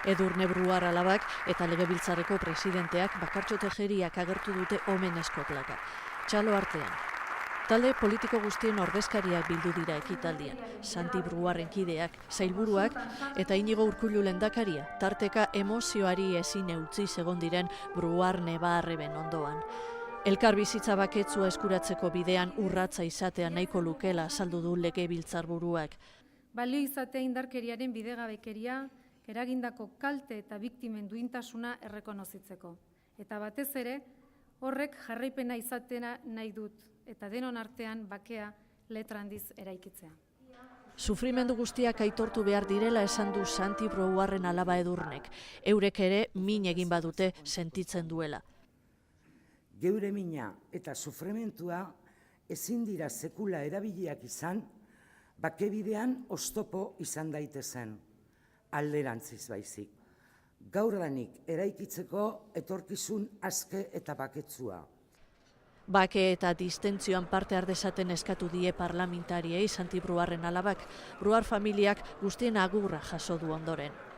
Edurne Bruar alabak eta Legebiltzarreko presidenteak Bakartxo Tejeriak agertu dute omenezko plaka. Txalo artean. Talde politiko guztien ordezkariak bildu dira ekitaldian. Santi Bruarren kideak, sailburuak eta Inigo Urkullu lehendakaria, tarteka emozioari ezin utzi egon diren Bruar Nebarreben ondoan. Elkar bizitza baketsua eskuratzeko bidean urratsa izatea nahiko lukela azaldu du Legebiltzarburuak. Balio izatea indarkeriaren bidegabekeria, eragindako kalte eta biktimen duintasuna errekonozitzeko. Eta batez ere, horrek jarraipena izatena nahi dut, eta denon artean bakea letra handiz eraikitzea. Sufrimendu guztiak aitortu behar direla esan du Santi Bruarren alaba Edurnek. Eurek ere min egin badute sentitzen duela. Geure mina eta sufrimentua ezin dira sekula erabiliak izan, bakebidean oztopo izan daitezen, alderantziz baizik. Gaurdanik eraikitzeko etorkizun aske eta baketsua. Bake eta distentzioan parte har dezaten eskatu die parlamentariei Santi Bruarren alabak. Bruar familiak guztien agurra jaso du ondoren.